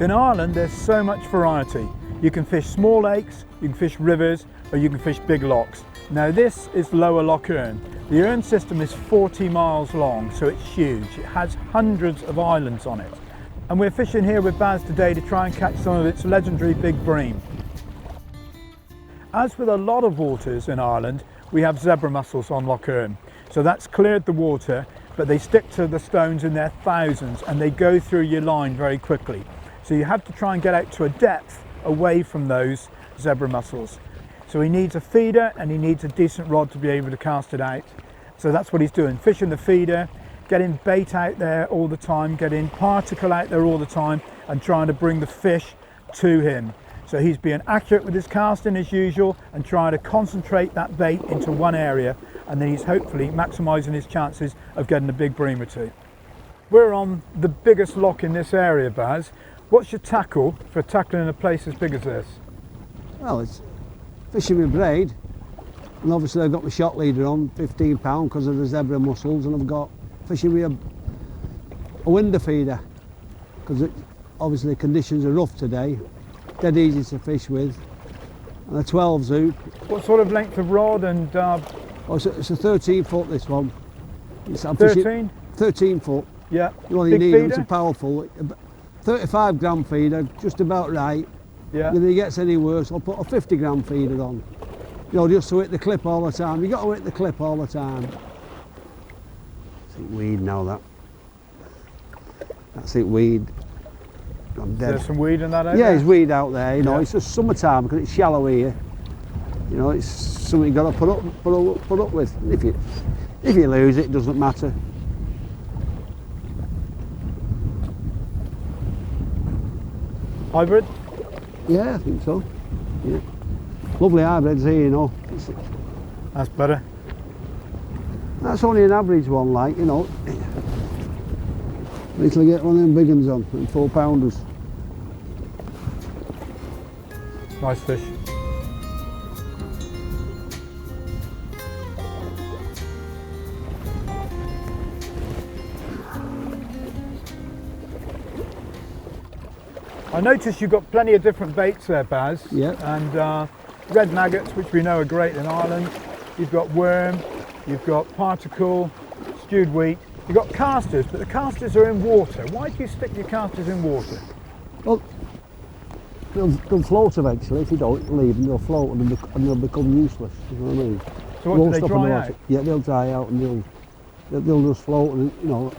In Ireland, there's so much variety. You can fish small lakes, you can fish rivers, or you can fish big lochs. Now this is Lower Lough Erne. The Erne system is 40 miles long, so it's huge. It has hundreds of islands on it. And we're fishing here with Baz today to try and catch some of its legendary big bream. As with a lot of waters in Ireland, we have zebra mussels on Lough Erne. So that's cleared the water, but they stick to the stones in their thousands and they go through your line very quickly. So you have to try and get out to a depth away from those zebra mussels. So he needs a feeder and he needs a decent rod to be able to cast it out. So that's what he's doing, fishing the feeder, getting bait out there all the time, getting particle out there all the time and trying to bring the fish to him. So he's being accurate with his casting as usual and trying to concentrate that bait into one area, and then he's hopefully maximising his chances of getting a big bream or two. We're on the biggest loch in this area, Baz. What's your tackle for tackling a place as big as this? Well, it's fishing with braid, and obviously I've got my shot leader on, £15 because of the zebra mussels, and I've got fishing with a window feeder because obviously the conditions are rough today, dead easy to fish with, and a 12 zoop. What sort of length of rod and... Oh, it's a 13 foot this one. I'm 13? 13 foot. Yeah. You only need it, it's a powerful. 35 gram feeder, just about right. Yeah. And if it gets any worse, I'll put a 50 gram feeder on. You know, just to hit the clip all the time. You got to hit the clip all the time. I think weed now that. That's it, weed. I'm dead. There's some weed in that area? Yeah, there's weed out there. You know, it's just summertime because it's shallow here. You know, it's something you've got to put up with. If you lose it, it doesn't matter. Hybrid? Yeah, I think so. Yeah. Lovely hybrids here, you know. That's better. That's only an average one, like, you know. Wait till I get one of them big ones on, 4-pounders. Nice fish. I noticed you've got plenty of different baits there, Baz. Yeah. And red maggots, which we know are great in Ireland. You've got worm, you've got particle, stewed wheat. You've got casters, but the casters are in water. Why do you stick your casters in water? Well, they'll float eventually. If you don't leave them, they'll float and they'll become useless. You know what I mean? So what, do they dry out? Yeah, they'll dry out and they'll just float, and you know.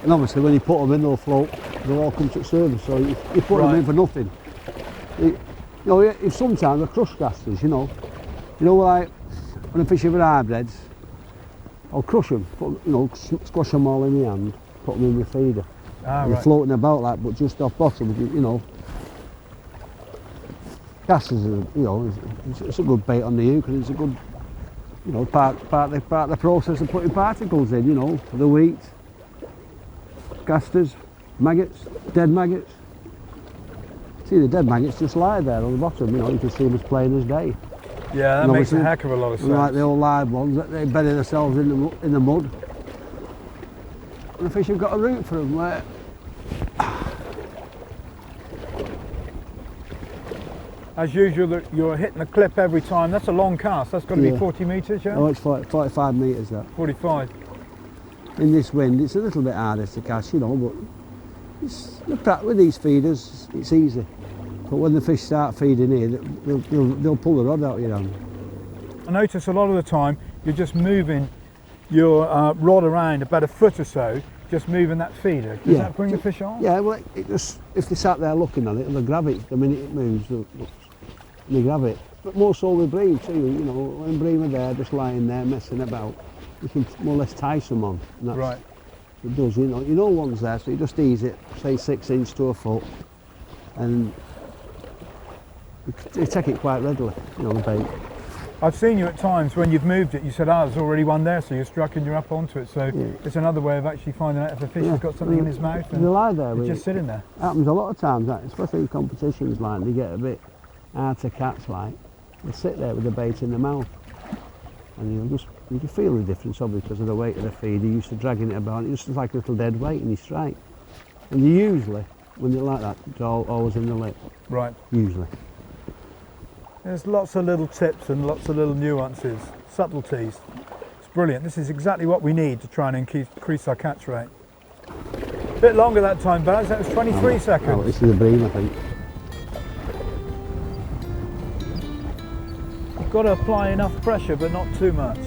And obviously, when you put them in, they'll float. They'll all come to service. So you put them in for nothing. You know, if sometimes they're crush casters. You know, like when I'm fishing with hybrids, I'll crush them. Squash them all in my hand. Put them in my feeder. They're floating about like, but just off bottom. You know, casters are, you know, it's a good bait on the hook, and it's a good, you know, part of the process of putting particles in. You know, for the wheat. Casters, maggots, dead maggots. See, the dead maggots just lie there on the bottom, you know, you can see them as plain as day. Yeah, that makes a heck of a lot of sense. Like the old live ones, they bury themselves in the mud. And the fish have got a route for them where... As usual, you're hitting the clip every time. That's a long cast, that's got to be 40 metres, yeah? Oh, it's 45 metres that. 45. In this wind, it's a little bit harder to catch, you know, but with these feeders, it's easy. But when the fish start feeding here, they'll pull the rod out of your hand. I notice a lot of the time you're just moving your rod around about a foot or so, just moving that feeder. Does that bring the fish on? Yeah, well, if they sat there looking at it, they'll grab it the minute it moves. They grab it. But more so with bream too, you know, when bream are there, just lying there messing about. You can more or less tie some on. And that's, it does, you know one's there, so you just ease it, say 6 inches to a foot, and you take it quite readily, you know, the bait. I've seen you at times when you've moved it, you said, there's already one there, so you're struck and you're up onto it. So it's another way of actually finding out if a fish has got something in his mouth and they lie there, just sitting there. It happens a lot of times, especially in competitions, like, they get a bit hard to catch, like, they sit there with the bait in their mouth. And you can feel the difference, obviously, because of the weight of the feed. You're used to dragging it about, it's just like a little dead weight in your strike. And usually, when they're like that, they're always in the lip, Right. usually. There's lots of little tips and lots of little nuances, subtleties. It's brilliant. This is exactly what we need to try and increase our catch rate. A bit longer that time, Baz. That was 23 seconds. Oh, this is a Bream, I think. You've got to apply enough pressure, but not too much.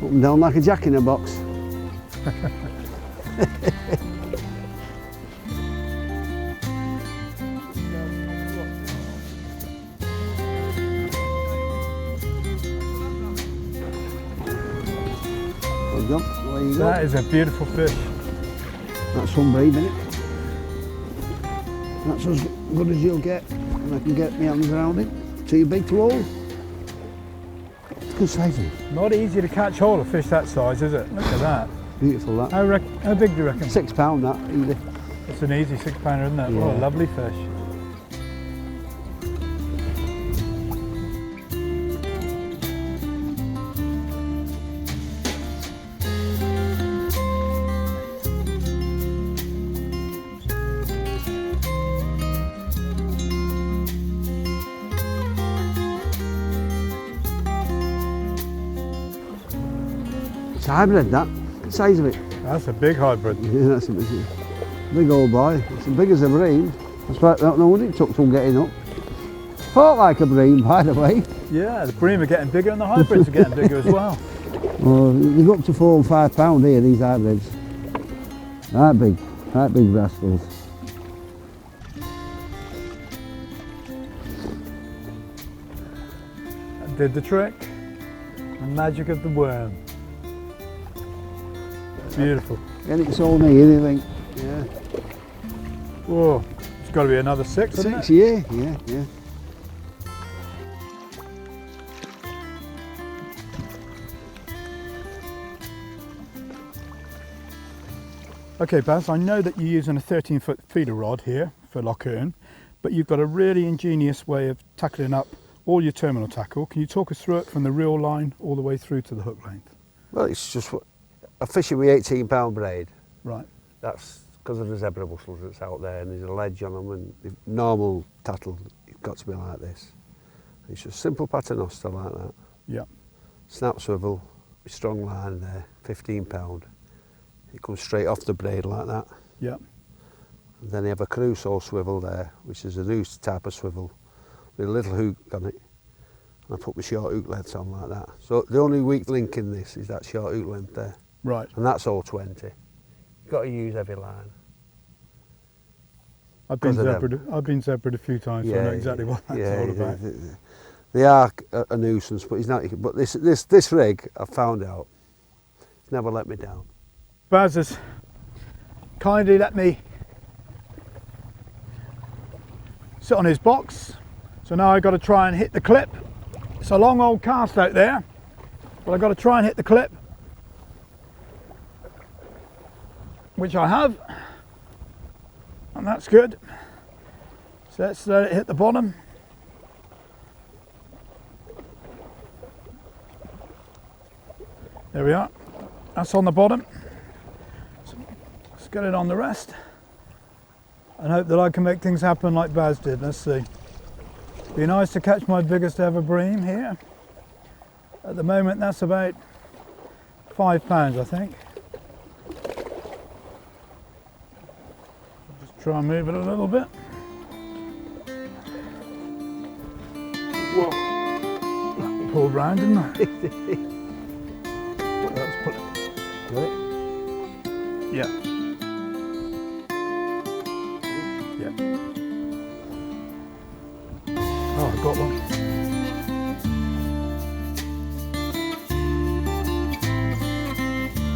Up and down like a jack in a box. Well done. There you go. That is a beautiful fish. That's some Bream, isn't it? That's as good as you'll get, and I can get my hands around it. Too big to hold. It's a good size, isn't it? Not easy to catch hold of fish that size, is it? Look at that. Beautiful that. How big do you reckon? £6 that, easy. It's an easy 6-pounder, isn't it? Yeah. What a lovely fish. It's a hybrid, that. The size of it. That's a big hybrid. Yeah, that's a big old boy. It's as big as a Bream. I don't know what it took some getting up. Fought like a Bream, by the way. Yeah, the Bream are getting bigger and the hybrids are getting bigger as well. Well, they go up to £4 and £5 here, these hybrids. Right big rascals. That did the trick. The magic of the worm. Beautiful. And it's all near, you think? Yeah. Whoa, it's got to be another 6, isn't it? 6, yeah. Okay, Baz, I know that you're using a 13-foot feeder rod here for Lough Erne, but you've got a really ingenious way of tackling up all your terminal tackle. Can you talk us through it from the reel line all the way through to the hook length? Well, it's just a fishing with £18 braid. Right. That's because of the zebra mussels that's out there, and there's a ledge on them, and the normal tattle, it's got to be like this. It's just simple paternoster like that. Yeah. Snap swivel, with strong line there, £15. It comes straight off the braid like that. Yeah. And then you have a crusoe swivel there, which is a noose type of swivel with a little hook on it. And I put my short hook lengths on like that. So the only weak link in this is that short hook length there. Right. And that's all 20. You've got to use heavy line. I've been zebraed a few times, so I know exactly what that's all about. They are a nuisance, but he's not. But this rig, I found out, he's never let me down. Baz has kindly let me sit on his box, so now I've got to try and hit the clip. It's a long old cast out there, but I've got to try and hit the clip, which I have, and that's good. So let's let it hit the bottom. There we are, that's on the bottom. So let's get it on the rest and hope that I can make things happen like Baz did. Let's see. Be nice to catch my biggest ever Bream here. At the moment that's about £5, I think. Just try and move it a little bit. Whoa. Pulled round, didn't I? Let's pull it. Got it? Yeah. Yeah. Oh, I got one.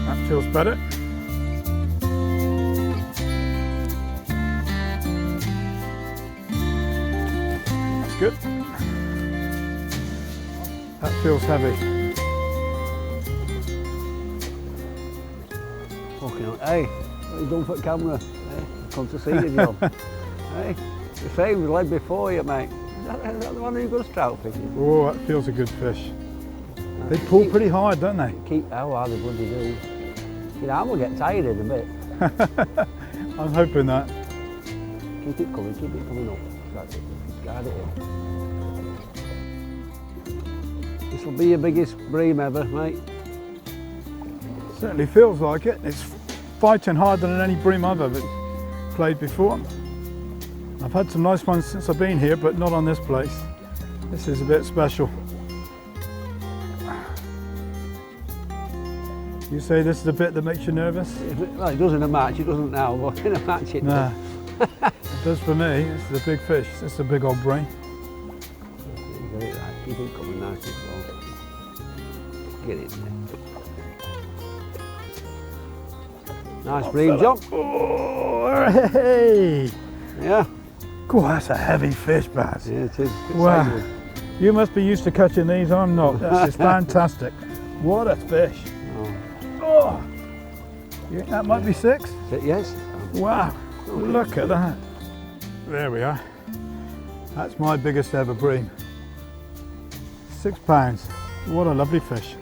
That feels better. That's good. That feels heavy. Fucking hell. Hey, what you done for the camera? Hey, come to see you, John. Hey, the same with lead before you, mate. Is that the one who goes trout fishing? Oh, that feels a good fish. They pull pretty hard, don't they? How hard they bloody do. You know, I will get tired in a bit. I'm hoping that. Keep it coming up. That's it. Guard it in. This will be your biggest bream ever, mate. Certainly feels like it. It's fighting harder than any bream I've ever played before. I've had some nice ones since I've been here, but not on this place. This is a bit special. You say this is the bit that makes you nervous? Well, it does in a match, it doesn't now, but in a match it Nah. does. It does for me. This is a big fish. This is a big old bream. Get it right, keep it coming nice and slow. Get it there. Nice bream, John. Oh, hey! Yeah. God, that's a heavy fish, Baz. Yeah, it is. Wow. You must be used to catching these. I'm not. This is fantastic. What a fish. Oh, you think that might be 6? Yes. Wow, look at that. There we are. That's my biggest ever bream. £6. What a lovely fish.